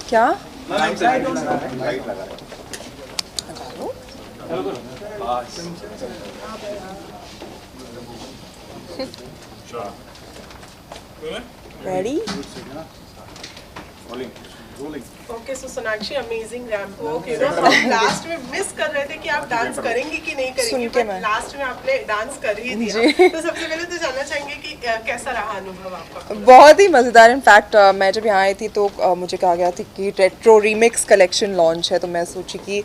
क्या ready? Okay so Sonakshi amazing ramp walk you know हम last में मिस कर रहे थे कि आप डांस करेंगी कि नहीं करेंगी बट लास्ट में आपने डांस कर ही दिया तो सबसे पहले तो जानना चाहेंगे कि कैसा रहा अनुभव आपका? बहुत ही मज़ेदार। इनफैक्ट मैं जब यहाँ आई थी तो मुझे कहा गया था कि रेट्रो रीमिक्स कलेक्शन लॉन्च है, तो मैं सोची कि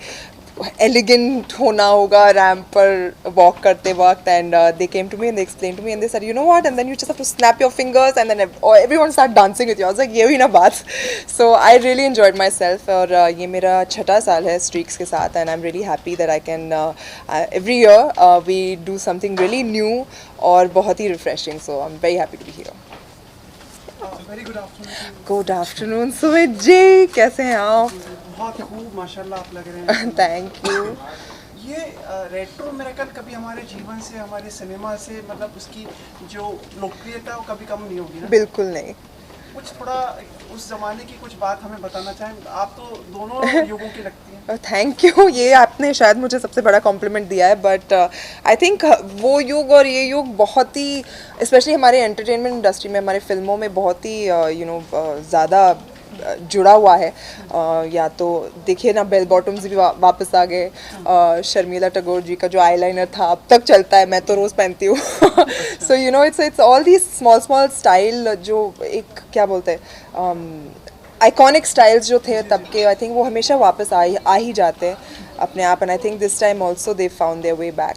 एलिगेंट होना होगा रैम्प पर वॉक करते वक्त, and they came to me and they explain to me and they said you know what, and then you just have to snap your fingers and then everyone start dancing with you. I was like ये हुई ना बात। So I really enjoyed myself, और ये मेरा छठा साल है स्ट्रीक्स के साथ, and I am really happy that I can every year we do something really new और बहुत ही refreshing. So I am very happy to be here. Good afternoon Sumit ji, कैसे हैं आप? बहुत खूब माशाल्लाह आप लग रहे हैं। Thank you. ये रेट्रो मेरा ख्याल कभी हमारे जीवन से, हमारे सिनेमा से, मतलब उसकी जो लोकप्रियता है वो कभी कम नहीं होगी ना? बिल्कुल नहीं। कुछ थोड़ा उस जमाने की कुछ बात हमें बताना चाहें? आप तो दोनों युगों की लगती हैं। थैंक यू, ये आपने शायद मुझे सबसे बड़ा कॉम्प्लीमेंट दिया है, बट आई थिंक वो युग और ये युग बहुत ही, स्पेशली हमारे एंटरटेनमेंट इंडस्ट्री में, हमारे फिल्मों में बहुत ही ज़्यादा जुड़ा हुआ है। या तो देखिए ना, बेल बॉटम्स भी वापस आ गए। शर्मिला टैगोर जी का जो आईलाइनर था अब तक चलता है, मैं तो रोज़ पहनती हूँ। So you know it's all the small small style जो एक क्या बोलते हैं आइकॉनिक स्टाइल्स जो थे तब के, आई थिंक वो हमेशा वापस आ ही जाते हैं अपने आप, and I think this time also they found their way back.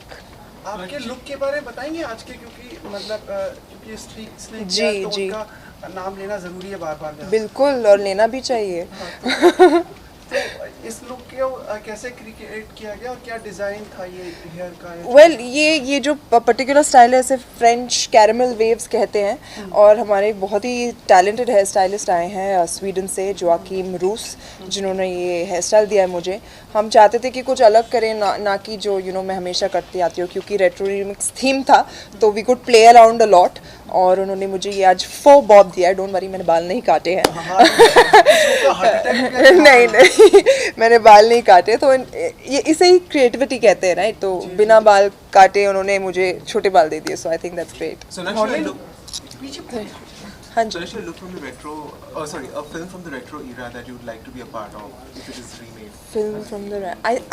आपके लुक के बारे में बताएंगे आज के, क्योंकि मतलब क्योंकि स्ट्रीक्स ने जी किया, तो जी उनका नाम लेना जरूरी है बार बार। बिल्कुल, और लेना भी चाहिए। तो इस लुक को कैसे क्रिएट किया गया और क्या डिज़ाइन था ये हेयर का? वेल ये जो पर्टिकुलर स्टाइल है, इसे फ्रेंच कैरमल वेव्स कहते हैं, और हमारे बहुत ही टैलेंटेड हेयर स्टाइलिस्ट आए हैं स्वीडन से, जोआकिम रूस, जिन्होंने ये हेयर स्टाइल दिया है मुझे। हम चाहते थे कि कुछ अलग करें, ना कि जो मैं हमेशा करती आती हूँ, क्योंकि रेट्रो रिमिक्स थीम था तो we could play around a lot, और उन्होंने मुझे ये आज फो बॉब दिया है। डोंट वरी, मैंने बाल नहीं काटे हैं। नहीं मैंने बाल नहीं काटे, तो ये इसे ही क्रिएटिविटी कहते हैं, राइट? तो बिना बाल काटे उन्होंने मुझे छोटे बाल दे दिए, सो आई थिंक दैट्स ग्रेट। हाँ जी। So actually look from the retro, a film from the retro era that you would like to be a part of if it is remade. Film from the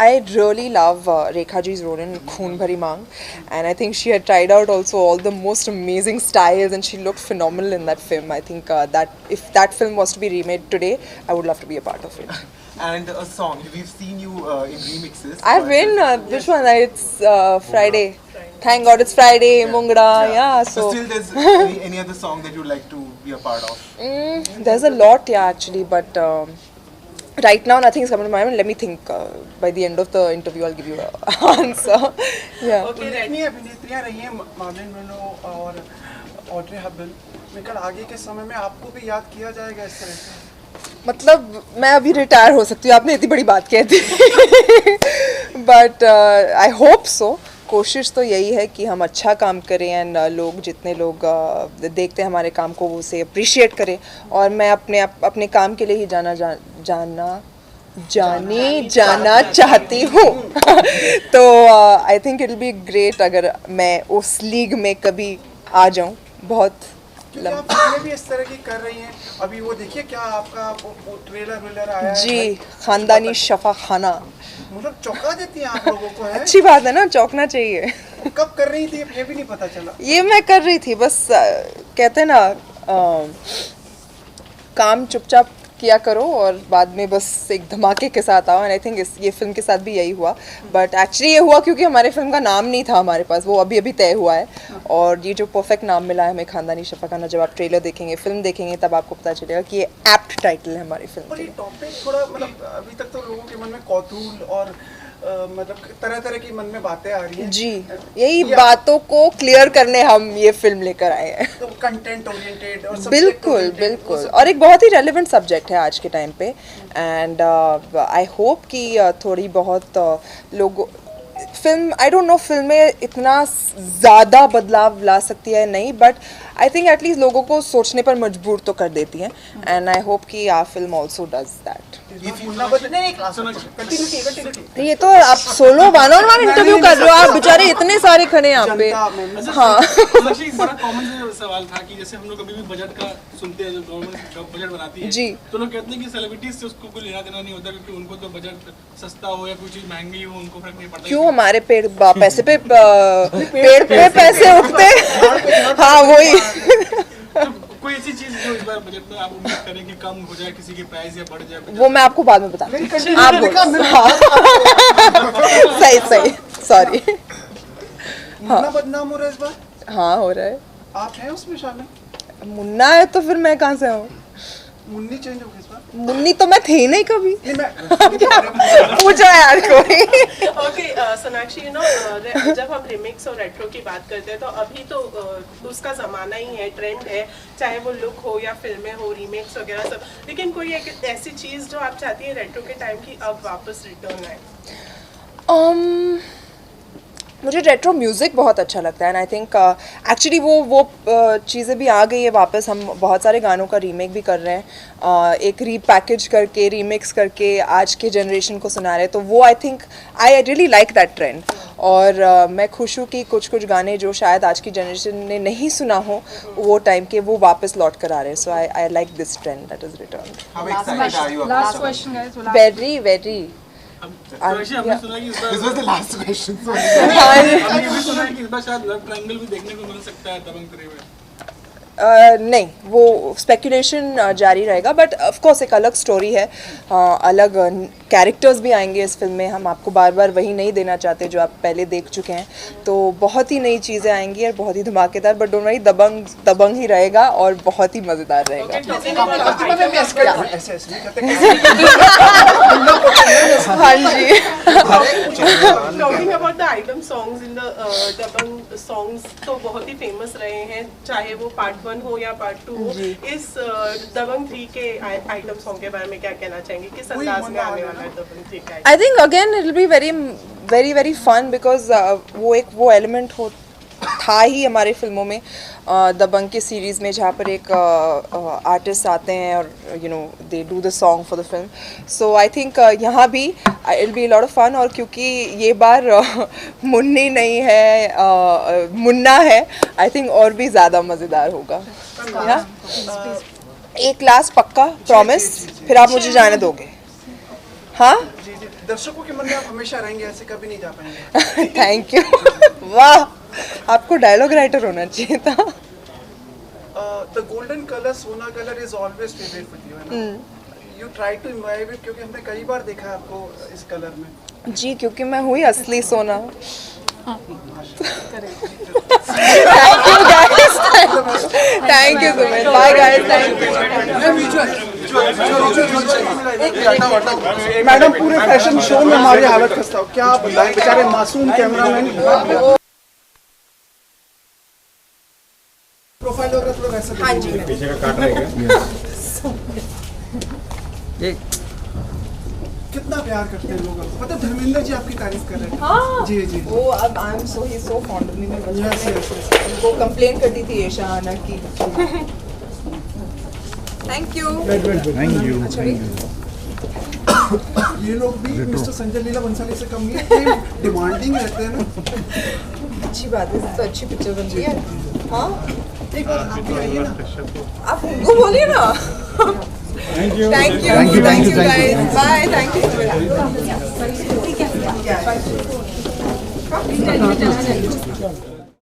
I really love Rekha ji's role in Khoon Bhari Maang, and I think she had tried out also all the most amazing styles, and she looked phenomenal in that film. I think that if that film was to be remade today, I would love to be a part of it. And a song, we've seen you in remixes. I've been which one? It's Friday. Thank God it's Friday, Mungra. Yeah. So So still there's any other song that you'd like to be a part of? there's a lot, yeah, actually, but right now nothing is coming to my mind. Let me think. By the end of the interview, I'll give you an answer. Yeah. कितनी अभिनेत्रियां रही हैं, Marlin Bruno और Audrey Hubble, लेकिन आगे के समय में आपको भी याद किया जाएगा इस तरह से? मतलब मैं अभी रिटायर हो सकती हूँ, आपने इतनी बड़ी बात कह दी। But I hope so. कोशिश तो यही है कि हम अच्छा काम करें, एंड लोग जितने लोग देखते हैं हमारे काम को वो उसे अप्रिशिएट करें, और मैं अपने काम के लिए ही जाना चाहती हूँ। तो I think it will be great अगर मैं उस लीग में कभी आ जाऊँ। बहुत आप पहले भी इस तरह की कर रही हैं, अभी वो देखिए क्या आपका वो ट्रेलर आया जी, है, खानदानी शफा खाना, मतलब चौंका देती हैं आप लोगों को, है? अच्छी बात है ना, चौंकना चाहिए। कब कर रही थी ये भी नहीं पता चला। ये मैं कर रही थी, बस कहते हैं ना काम चुपचाप किया करो और बाद में बस एक धमाके के साथ आओ, एंड आई थिंक ये फिल्म के साथ भी यही हुआ। बट एक्चुअली ये हुआ क्योंकि हमारे फिल्म का नाम नहीं था हमारे पास, वो अभी तय हुआ है, और ये जो परफेक्ट नाम मिला है हमें, खानदानी शफा खाना, जब आप ट्रेलर देखेंगे, फिल्म देखेंगे, तब आपको पता चलेगा कि ये एप्ट टाइटल है हमारी फिल्म और के ये लिए। टॉपिक थोड़ा मतलब अभी तक तो लोगों के मन में कौतूहल और मतलब तरह तरह की मन में बातें आ रही हैं। जी, यही बातों को क्लियर करने हम ये फिल्म लेकर आए हैं। तो कंटेंट ओरिएंटेड और बिल्कुल बिल्कुल, और एक बहुत ही रेलेवेंट सब्जेक्ट है आज के टाइम पे, एंड आई होप कि थोड़ी बहुत लोग फिल्म, आई डोंट नो फिल्में इतना ज़्यादा बदलाव ला सकती है नहीं, बट आई थिंक एटलीस्ट लोगों को सोचने पर मजबूर तो कर देती हैं, एंड आई होप कि our film also does that. ये तो आप सोलो 1-on-1 इंटरव्यू कर रहे हो, आप बेचारे इतने सारे खड़े हैं यहाँ पे। हाँ एक बड़ा कॉमन सवाल था कि जैसे हम लोग कभी भी बजट का सुनते हैं, जब गवर्नमेंट बजट बनाती है जी, तो लोग कहते हैं कि सेलिब्रिटीज से उसको कोई लेना देना नहीं होता, क्योंकि उनको तो बजट सस्ता हो या कोई चीज महंगी हो उनको फर्क नहीं पड़ता। क्यों हमारे पैसे पे पेड़ पे पैसे उगते। हाँ वही। कोई ऐसी चीज जो इस बार बजट में आप उम्मीद करें कि कम हो जाए, किसी की प्राइस या बढ़ जाए? वो मैं आपको बाद में बता, आप बोलो। हाँ सही सही, सॉरी। मुन्ना बदनाम हो रहा है इस बार? हाँ हो रहा है। आप हैं उसमें शामिल? मुन्ना है तो फिर मैं कहाँ से हूँ? मुन्नी चेंज हो गई इस बार? मुन्नी तो मैं थी नहीं कभी। नहीं मैं पूछा यार कोई। ओके सोनाक्षी, जब हम रिमिक्स और रेट्रो की बात करते हैं तो अभी तो उसका ज़माना ही है, ट्रेंड है, चाहे वो लुक हो या फिल्में हो, रीमेक्स वगैरह सब। लेकिन कोई एक ऐसी चीज़ जो आप चाहती हैं रेट्रो के टाइम की अब वापस रिटर्न आए? मुझे रेट्रो म्यूज़िक बहुत अच्छा लगता है, एंड आई थिंक एक्चुअली वो चीज़ें भी आ गई है वापस। हम बहुत सारे गानों का रीमेक भी कर रहे हैं, एक रीपैकेज करके, रीमिक्स करके आज के जनरेशन को सुना रहे हैं। तो वो I think I really like that trend, और मैं खुश हूँ कि कुछ कुछ गाने जो शायद आज की जनरेशन ने नहीं सुना हो वो टाइम के, वो वापस लौट कर आ रहे हैं। So I like this trend that is return. Last question, guys. Very very. हमने सुना कि इस बार This was the last question. हमने ये भी सुना है कि इस बार शायद लव ट्रायंगल भी देखने को मिल सकता है दबंग 3 में। नहीं, वो स्पेकुलेशन जारी रहेगा, बट ऑफ कोर्स एक अलग स्टोरी है, अलग कैरेक्टर्स भी आएंगे इस फिल्म में। हम आपको बार बार वही नहीं देना चाहते जो आप पहले देख चुके हैं, तो बहुत ही नई चीज़ें आएंगी और बहुत ही धमाकेदार। बट डोंट वरी, दबंग ही रहेगा और बहुत ही मज़ेदार रहेगा। हाँ जी। Talking about the item songs in the Dabangg songs तो बहुत ही फेमस रहे हैं, चाहे वो पार्ट 1 हो या पार्ट 2 हो। इस दबंग 3 के आइटम सॉन्ग के बारे में क्या कहना चाहेंगे? किस अंदाज में आने वाला है दबंग 3 का? I think again it will be very very very fun, because वो एलिमेंट था ही हमारे फिल्मों में, दबंग की सीरीज़ में, जहाँ पर एक आर्टिस्ट आते हैं और they do the song for the film. So I think यहाँ भी it be lot of fun, और क्योंकि ये बार मुन्नी नहीं है, मुन्ना है, आई थिंक और भी ज़्यादा मज़ेदार होगा। एक लास्ट पक्का प्रॉमिस, फिर आप मुझे जाने दोगे? हाँ जी जी, दर्शकों के मन में आप हमेशा रहेंगे, ऐसे कभी नहीं जा पाएंगे। Thank you. वाह, आपको डायलॉग राइटर होना चाहिए था। द गोल्डन कलर, सोना colour is always favourite with you, है ना? You try to imbibe it, क्योंकि हमने कई बार देखा है आपको इस कलर में। जी, क्योंकि मैं हुई असली सोना। Thank you so much, bye guys, thank you. Madam, पूरे फैशन शो में हमारी हालत खस्ता हो, क्या आप बताएं? बेचारे मासूम कैमरामैन। प्रोफाइल वगैरह थोड़ा वैसा। हाँ जी, पीछे का काट रहेगा। कितना प्यार करते हैं लोग, मतलब धर्मेंद्र जी आपकी तारीफ कर रहे हैं। हाँ जी जी, वो अब I am so fond of me. मैं बचपन में वो कंप्लेन करती थी ये शाहाना की। Thank you. ये लोग भी मिस्टर संजय लीला बंसाली से कम नहीं है, डिमांडिंग रहते हैं ना। अच्छी बात है, तो अच्छी पिक्चर बन रही है। हाँ, एक बार आप भी आइए ना। आप उनको बोलिए ना। Thank you guys, bye, thank you.